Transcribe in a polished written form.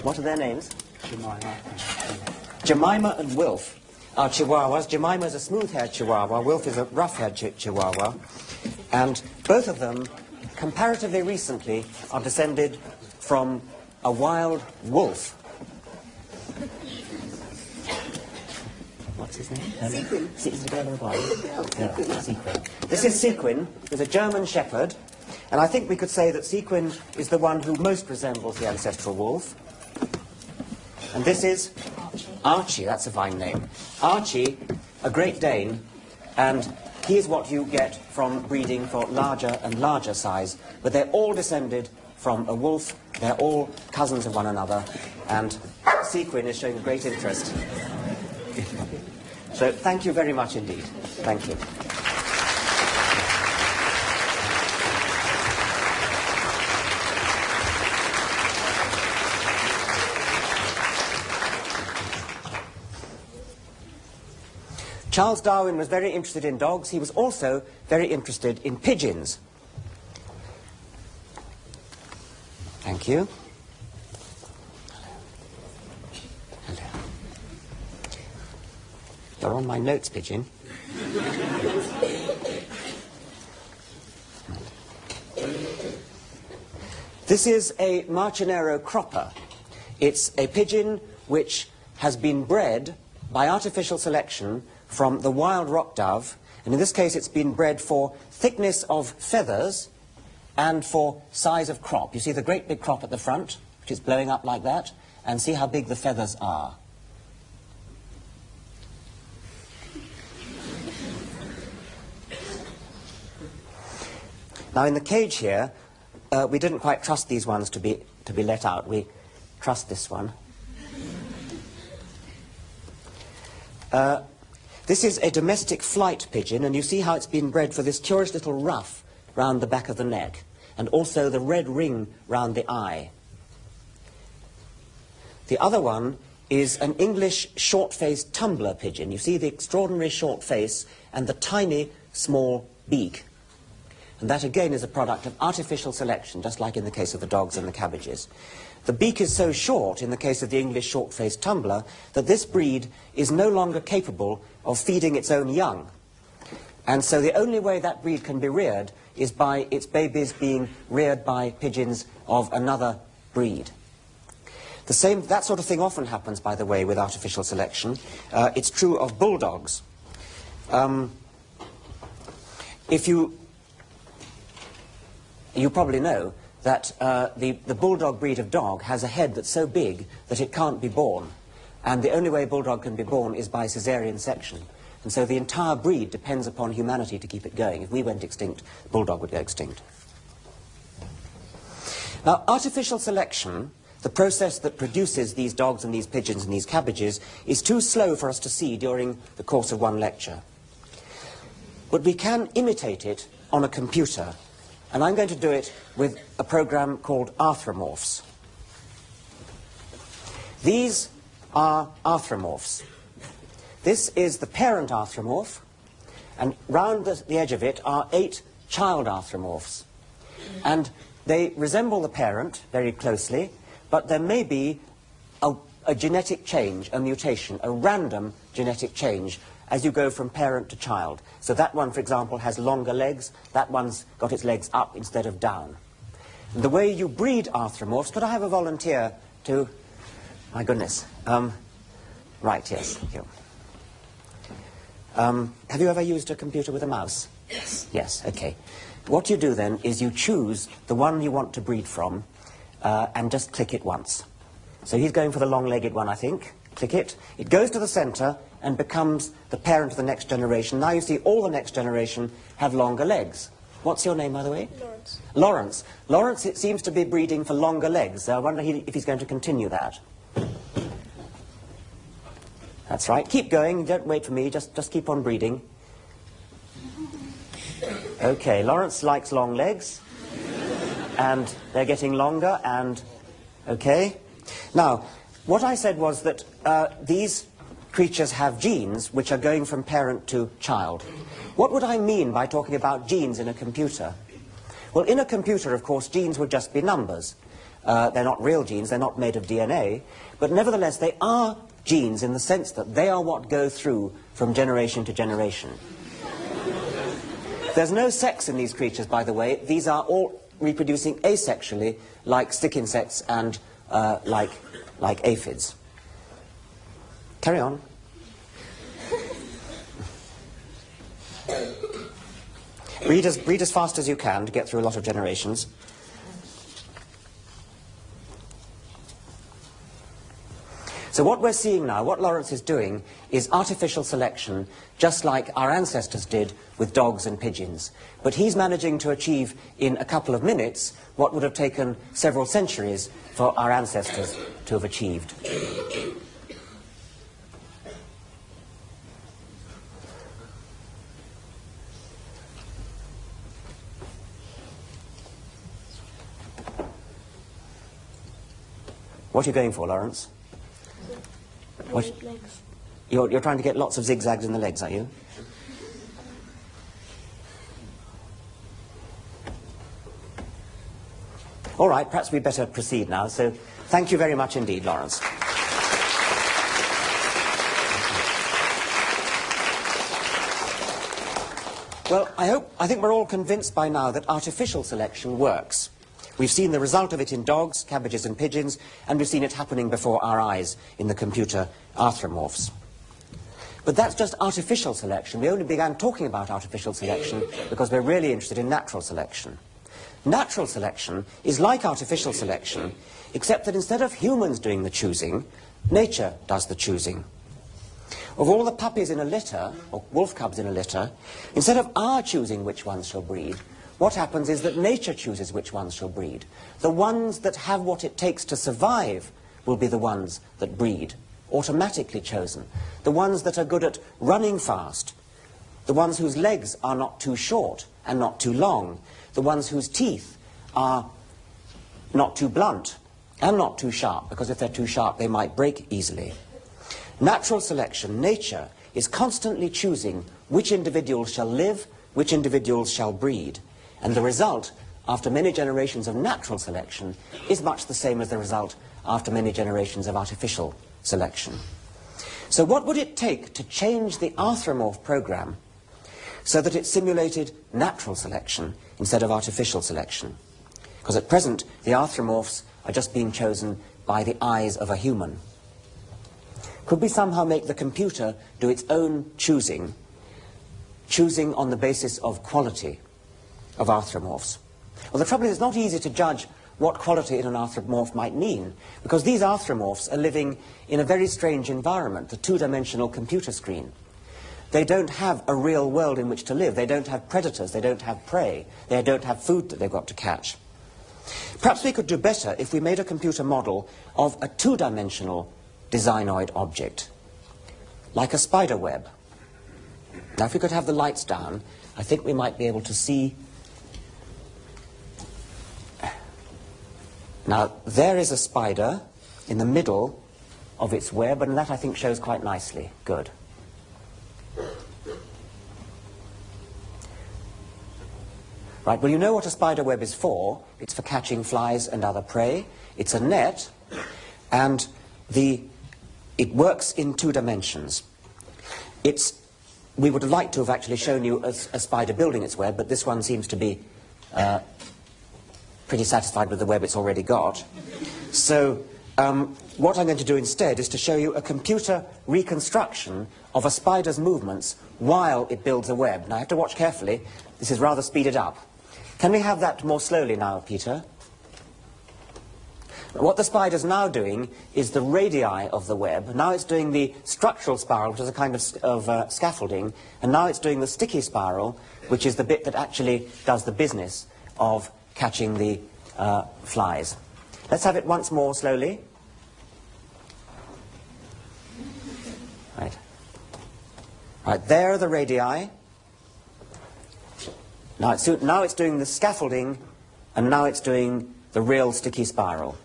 What are their names? Jemima and Wilf are Chihuahuas. Jemima is a smooth-haired Chihuahua. Wilf is a rough-haired Chihuahua. And both of them, comparatively recently, are descended from a wild wolf. What's his name? Sequin. Sequin. This is Sequin, who's a German shepherd. And I think we could say that Sequin is the one who most resembles the ancestral wolf. And this is Archie. That's a fine name. Archie, a Great Dane, and he is what you get from breeding for larger and larger size. But they're all descended from a wolf. They're all cousins of one another. And Sequin is showing great interest. So thank you very much indeed. Thank you. Charles Darwin was very interested in dogs. He was also very interested in pigeons. Thank you. Hello. Hello. You're on my notes, pigeon. This is a Marcinero cropper. It's a pigeon which has been bred by artificial selection from the wild rock dove, and in this case it's been bred for thickness of feathers and for size of crop. You see the great big crop at the front, which is blowing up like that, and see how big the feathers are. Now in the cage here, we didn't quite trust these ones to be let out. We trust this one. This is a domestic flight pigeon, and you see how it's been bred for this curious little ruff round the back of the neck, and also the red ring round the eye. The other one is an English short-faced tumbler pigeon. You see the extraordinary short face and the tiny, small beak. And that again is a product of artificial selection, just like in the case of the dogs and the cabbages. The beak is so short, in the case of the English short-faced tumbler, that this breed is no longer capable of feeding its own young. And so the only way that breed can be reared is by its babies being reared by pigeons of another breed. That sort of thing often happens, by the way, with artificial selection. It's true of bulldogs. You probably know that the bulldog breed of dog has a head that's so big that it can't be born. And the only way a bulldog can be born is by caesarean section. And so the entire breed depends upon humanity to keep it going. If we went extinct, the bulldog would go extinct. Now, artificial selection, the process that produces these dogs and these pigeons and these cabbages, is too slow for us to see during the course of one lecture. But we can imitate it on a computer. And I'm going to do it with a program called Arthropomorphs. These are arthropomorphs. This is the parent arthropomorph, and round the edge of it are 8 child arthropomorphs. And they resemble the parent very closely, but there may be a genetic change, a mutation, a random genetic change as you go from parent to child. So that one, for example, has longer legs. That one's got its legs up instead of down. And the way you breed arthropomorphs, could I have a volunteer to... My goodness. Right, yes, thank you. Have you ever used a computer with a mouse? Yes. Yes, okay. What you do then is you choose the one you want to breed from and just click it once. So he's going for the long-legged one, I think. Click it. It goes to the center and becomes the parent of the next generation. Now you see all the next generation have longer legs. What's your name, by the way? Lawrence. Lawrence. Lawrence, it seems to be breeding for longer legs. I wonder if he's going to continue that. That's right. Keep going. Don't wait for me. Just keep on breeding. Okay, Lawrence likes long legs. And they're getting longer and... Okay. Now, what I said was that these creatures have genes which are going from parent to child. What would I mean by talking about genes in a computer? Well, in a computer, of course, genes would just be numbers. They're not real genes, they're not made of DNA, but nevertheless they are genes in the sense that they are what go through from generation to generation. There's no sex in these creatures, by the way. These are all reproducing asexually, like stick insects and like aphids. Carry on. Read as fast as you can to get through a lot of generations. So what we're seeing now, what Lawrence is doing, is artificial selection, just like our ancestors did with dogs and pigeons. But he's managing to achieve in a couple of minutes what would have taken several centuries for our ancestors to have achieved. What are you going for, Lawrence? What? Legs. You're trying to get lots of zigzags in the legs, are you? All right, perhaps we'd better proceed now. So thank you very much indeed, Lawrence. Well, I think we're all convinced by now that artificial selection works. We've seen the result of it in dogs, cabbages and pigeons, and we've seen it happening before our eyes in the computer arthropomorphs. But that's just artificial selection. We only began talking about artificial selection because we're really interested in natural selection. Natural selection is like artificial selection, except that instead of humans doing the choosing, nature does the choosing. Of all the puppies in a litter, or wolf cubs in a litter, instead of our choosing which ones shall breed, what happens is that nature chooses which ones shall breed. The ones that have what it takes to survive will be the ones that breed, automatically chosen. The ones that are good at running fast, the ones whose legs are not too short and not too long, the ones whose teeth are not too blunt and not too sharp, because if they're too sharp they might break easily. Natural selection, nature, is constantly choosing which individuals shall live, which individuals shall breed. And the result, after many generations of natural selection, is much the same as the result after many generations of artificial selection. So what would it take to change the arthropomorph program so that it simulated natural selection instead of artificial selection? Because at present, the arthropomorphs are just being chosen by the eyes of a human. Could we somehow make the computer do its own choosing on the basis of quality of arthropomorphs? Well, the trouble is it's not easy to judge what quality in an arthropomorph might mean, because these arthropomorphs are living in a very strange environment, the two-dimensional computer screen. They don't have a real world in which to live. They don't have predators. They don't have prey. They don't have food that they've got to catch. Perhaps we could do better if we made a computer model of a two-dimensional designoid object, like a spider web. Now, if we could have the lights down, I think we might be able to see. Now, there is a spider in the middle of its web, and that I think shows quite nicely. Good. Right, well, you know what a spider web is for. It's for catching flies and other prey. It's a net, and it works in two dimensions. We would have liked to have actually shown you a spider building its web, but this one seems to be pretty satisfied with the web it's already got. So what I'm going to do instead is to show you a computer reconstruction of a spider's movements while it builds a web. Now, I have to watch carefully. This is rather speeded up. Can we have that more slowly now, Peter? What the spider's now doing is the radii of the web. Now it's doing the structural spiral, which is a kind of scaffolding, and now it's doing the sticky spiral, which is the bit that actually does the business of catching the flies. Let's have it once more slowly. Right. Right, there are the radii. Now it's doing the scaffolding, and now it's doing the real sticky spiral.